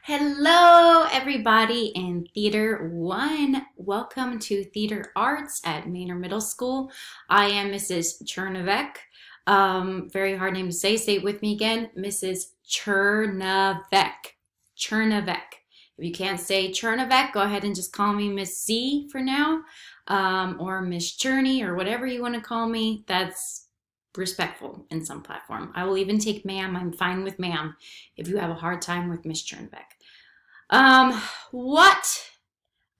Hello, everybody in Theater 1. Welcome to Theater Arts at Manor Middle School. I am Mrs. Chernavec. Very hard name to say. Say it with me again. Mrs. Chernavec. Chernavec. If you can't say Chernavec, go ahead and just call me Miss C for now, or Miss Cherney, or whatever you want to call me. That's respectful in some platform. I will even take ma'am. I'm fine with ma'am if you have a hard time with Miss Chernbeck. What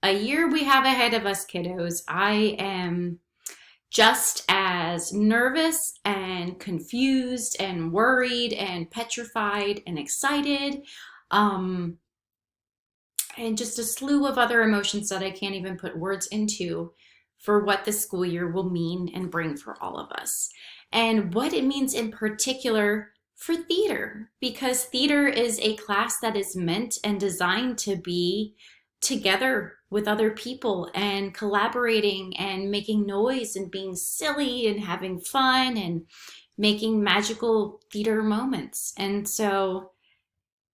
a year we have ahead of us, kiddos. I am just as nervous and confused and worried and petrified and excited. Um, and just a slew of other emotions that I can't even put words into for what the school year will mean and bring for all of us. And what it means in particular for theater, because theater is a class that is meant and designed to be together with other people and collaborating and making noise and being silly and having fun and making magical theater moments. And so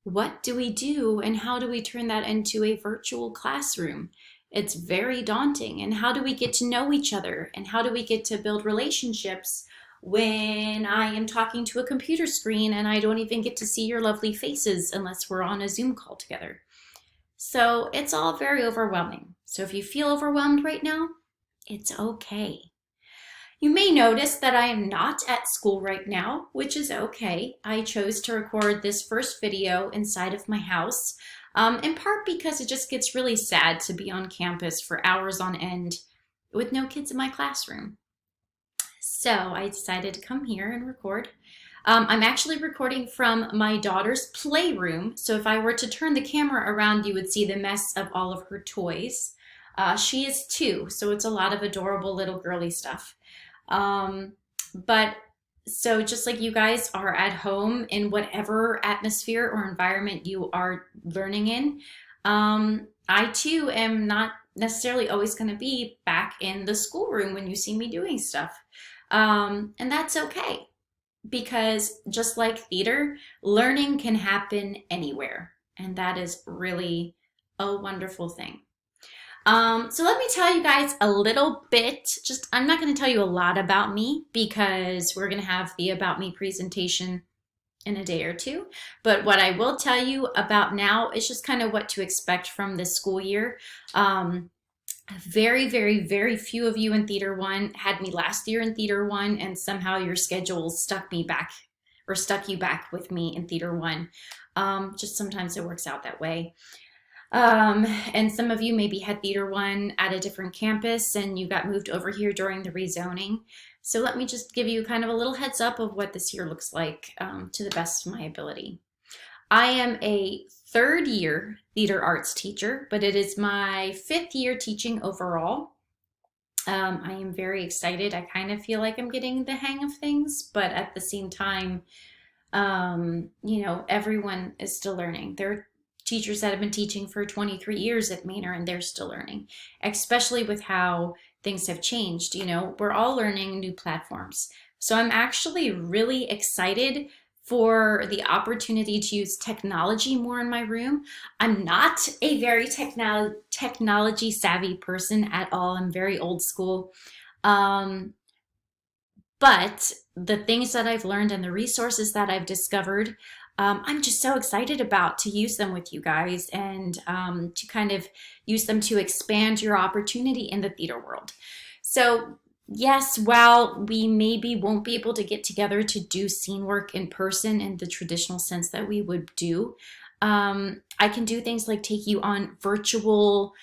what do we do and how do we turn that into a virtual classroom? It's very daunting. And how do we get to know each other? And how do we get to build relationships when I am talking to a computer screen and I don't even get to see your lovely faces unless we're on a Zoom call together? So it's all very overwhelming. So if you feel overwhelmed right now, it's okay. You may notice that I am not at school right now, which is okay. I chose to record this first video inside of my house, in part because it just gets really sad to be on campus for hours on end with no kids in my classroom. So I decided to come here and record. I'm actually recording from my daughter's playroom, so if I were to turn the camera around, you would see the mess of all of her toys. She is 2, so it's a lot of adorable little girly stuff. But so just like you guys are at home in whatever atmosphere or environment you are learning in, I too am not necessarily always going to be back in the schoolroom when you see me doing stuff. And that's okay because just like theater, learning can happen anywhere. And that is really a wonderful thing. So let me tell you guys a little bit, I'm not going to tell you a lot about me because we're going to have the About Me presentation in a day or two. But what I will tell you about now is just kind of what to expect from this school year. Very, very, very few of you in Theater 1 had me last year in Theater 1, and somehow your schedules stuck me back or stuck you back with me in Theater 1. Just sometimes it works out that way. And some of you maybe had Theater 1 at a different campus and you got moved over here during the rezoning. So let me just give you kind of a little heads up of what this year looks like to the best of my ability. I am a third year theater arts teacher, but it is my 5th year teaching overall. I am very excited. I kind of feel like I'm getting the hang of things, but at the same time, everyone is still learning. There are teachers that have been teaching for 23 years at Manor and they're still learning, especially with how things have changed. We're all learning new platforms. So I'm actually really excited for the opportunity to use technology more in my room. I'm not a very technology savvy person at all. I'm very old school. But the things that I've learned and the resources that I've discovered, I'm just so excited about to use them with you guys and to kind of use them to expand your opportunity in the theater world. So yes, while we maybe won't be able to get together to do scene work in person in the traditional sense that we would do, I can do things like take you on virtual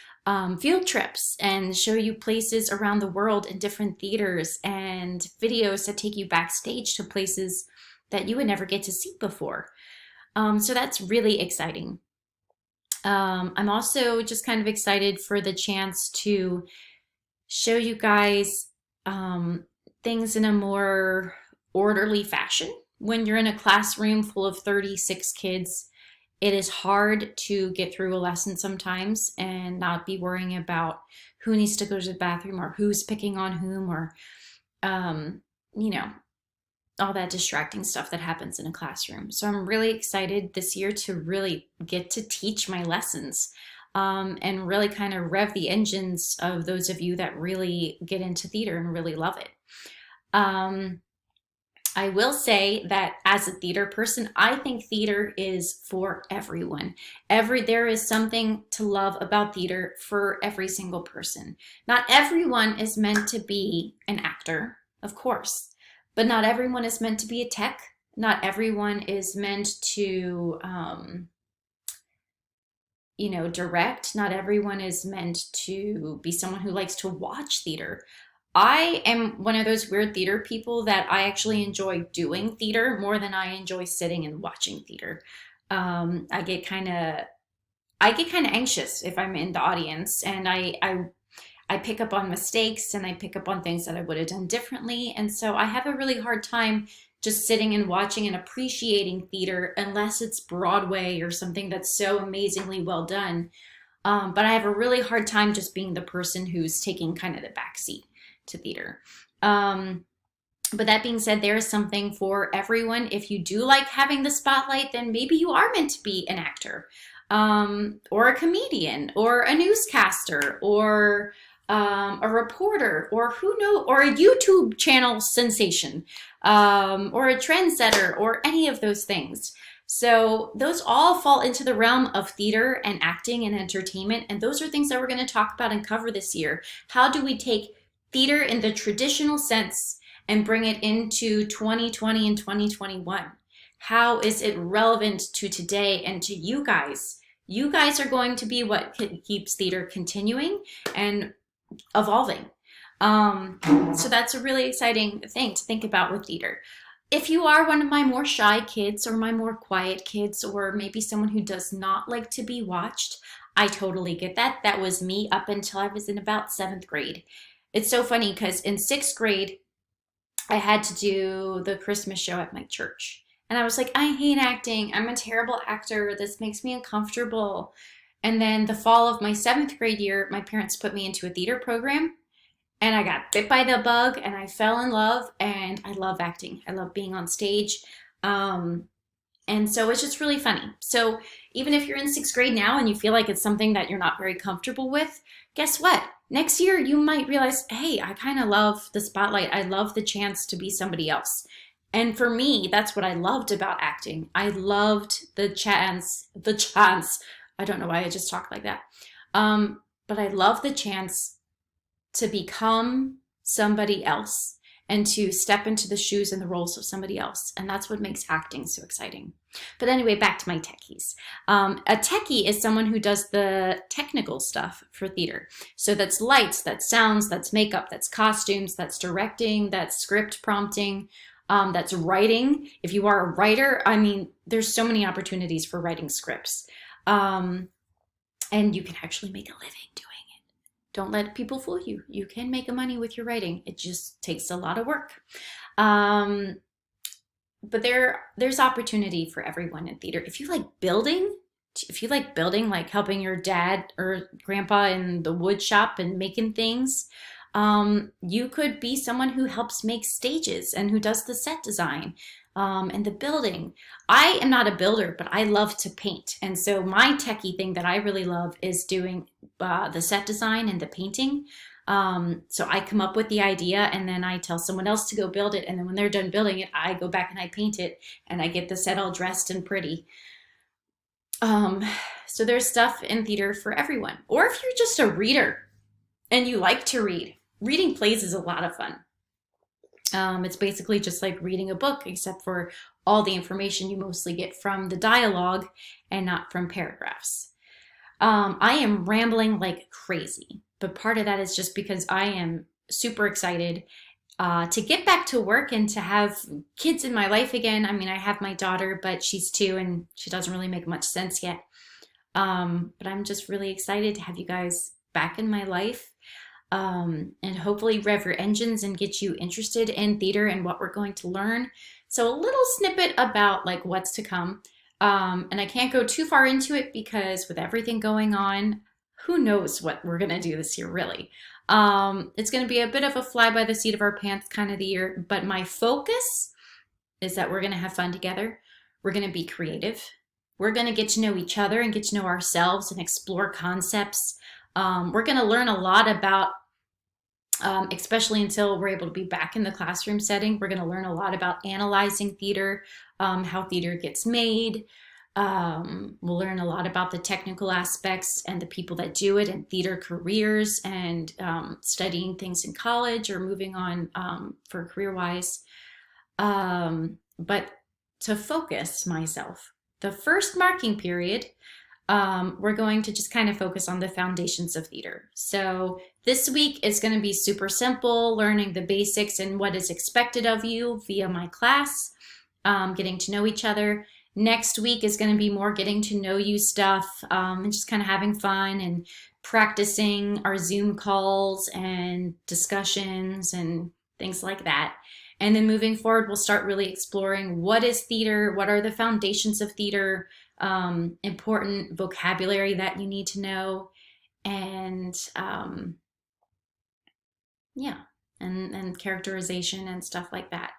field trips and show you places around the world in different theaters and videos that take you backstage to places that you would never get to see before. So that's really exciting. I'm also just kind of excited for the chance to show you guys things in a more orderly fashion. When you're in a classroom full of 36 kids, it is hard to get through a lesson sometimes and not be worrying about who needs to go to the bathroom or who's picking on whom or, you know, all that distracting stuff that happens in a classroom. So I'm really excited this year to really get to teach my lessons, and really kind of rev the engines of those of you that really get into theater and really love it. Um, I will say that as a theater person, I think theater is for everyone. There is something to love about theater for every single person. Not everyone is meant to be an actor, of course, but not everyone is meant to be a tech. Not everyone is meant to, direct. Not everyone is meant to be someone who likes to watch theater. I am one of those weird theater people that I actually enjoy doing theater more than I enjoy sitting and watching theater. I get kind of anxious if I'm in the audience, and I pick up on mistakes and I pick up on things that I would have done differently, and so I have a really hard time just sitting and watching and appreciating theater unless it's Broadway or something that's so amazingly well done. But I have a really hard time just being the person who's taking kind of the back seat to theater. But that being said, there is something for everyone. If you do like having the spotlight, then maybe you are meant to be an actor, or a comedian, or a newscaster, or a reporter, or who knows, or a YouTube channel sensation, or a trendsetter, or any of those things. So those all fall into the realm of theater and acting and entertainment, and those are things that we're going to talk about and cover this year. How do we take theater in the traditional sense and bring it into 2020 and 2021? How is it relevant to today and to you guys? You guys are going to be what keeps theater continuing and evolving. So that's a really exciting thing to think about with theater. If you are one of my more shy kids or my more quiet kids, or maybe someone who does not like to be watched, I totally get that. That was me up until I was in about 7th grade. It's so funny because in 6th grade, I had to do the Christmas show at my church. And I was like, I hate acting. I'm a terrible actor. This makes me uncomfortable. And then the fall of my 7th grade year, my parents put me into a theater program. And I got bit by the bug and I fell in love. And I love acting. I love being on stage. And so it's just really funny. So even if you're in 6th grade now and you feel like it's something that you're not very comfortable with, guess what? Next year, you might realize, hey, I kind of love the spotlight. I love the chance to be somebody else. And for me, that's what I loved about acting. I loved the chance. I don't know why I just talked like that. But I love the chance to become somebody else and to step into the shoes and the roles of somebody else. And that's what makes acting so exciting. But anyway, back to my techies. A techie is someone who does the technical stuff for theater. So that's lights, that's sounds, that's makeup, that's costumes, that's directing, that's script prompting, that's writing. If you are a writer, I mean, there's so many opportunities for writing scripts. And you can actually make a living doing it. Don't let people fool you. You can make money with your writing. It just takes a lot of work. But there's opportunity for everyone in theater. If you like building, like helping your dad or grandpa in the wood shop and making things, you could be someone who helps make stages and who does the set design, and the building. I am not a builder, but I love to paint. And so my techie thing that I really love is doing the set design and the painting. So I come up with the idea and then I tell someone else to go build it. And then when they're done building it, I go back and I paint it and I get the set all dressed and pretty. So there's stuff in theater for everyone. Or if you're just a reader and you like to read, reading plays is a lot of fun. It's basically just like reading a book, except for all the information you mostly get from the dialogue and not from paragraphs. I am rambling like crazy, but part of that is just because I am super excited to get back to work and to have kids in my life again. I mean, I have my daughter, but she's 2 and she doesn't really make much sense yet. But I'm just really excited to have you guys back in my life. And hopefully rev your engines and get you interested in theater and what we're going to learn. So a little snippet about like what's to come. And I can't go too far into it because with everything going on, who knows what we're going to do this year, really. It's going to be a bit of a fly by the seat of our pants kind of the year, but my focus is that we're going to have fun together. We're going to be creative. We're going to get to know each other and get to know ourselves and explore concepts. We're going to learn a lot about, especially until we're able to be back in the classroom setting, we're going to learn a lot about analyzing theater, how theater gets made. We'll learn a lot about the technical aspects and the people that do it and theater careers and studying things in college or moving on for career-wise. But to focus myself, the first marking period, we're going to just kind of focus on the foundations of theater. So this week is going to be super simple, learning the basics and what is expected of you via my class, getting to know each other. Next week is going to be more getting to know you stuff, and just kind of having fun and practicing our Zoom calls and discussions and things like that. And then moving forward, we'll start really exploring what is theater, what are the foundations of theater, important vocabulary that you need to know, and yeah, and characterization and stuff like that.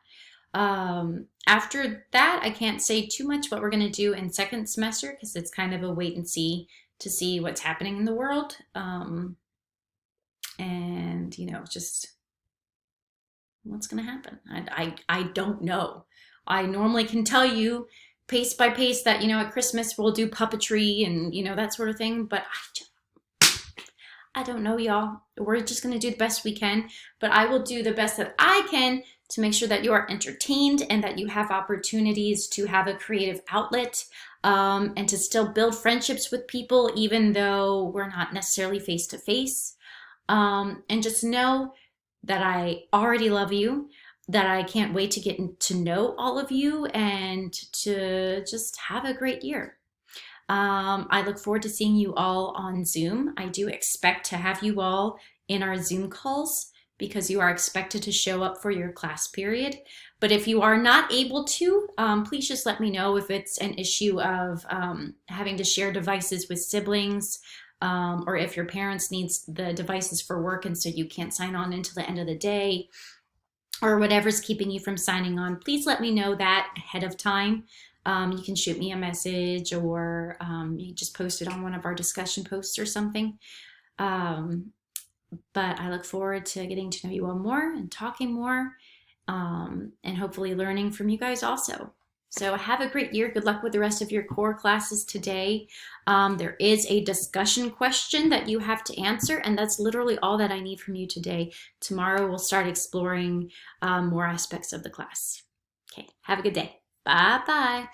After that, I can't say too much what we're going to do in second semester because it's kind of a wait and see to see what's happening in the world. And, you know, just what's going to happen. I don't know. I normally can tell you pace by pace that, you know, at Christmas we'll do puppetry and, you know, that sort of thing. But I don't know, y'all. We're just going to do the best we can. But I will do the best that I can to make sure that you are entertained and that you have opportunities to have a creative outlet, and to still build friendships with people, even though we're not necessarily face to face. And just know that I already love you, that I can't wait to get to know all of you and to just have a great year. I look forward to seeing you all on Zoom. I do expect to have you all in our Zoom calls because you are expected to show up for your class period. But if you are not able to, please just let me know if it's an issue of having to share devices with siblings, or if your parents needs the devices for work and so you can't sign on until the end of the day, or whatever's keeping you from signing on. Please let me know that ahead of time. You can shoot me a message, or you just post it on one of our discussion posts or something. But I look forward to getting to know you all more and talking more, and hopefully learning from you guys also. So have a great year. Good luck with the rest of your core classes today. There is a discussion question that you have to answer, and that's literally all that I need from you today. Tomorrow we'll start exploring more aspects of the class. Okay, have a good day. Bye-bye.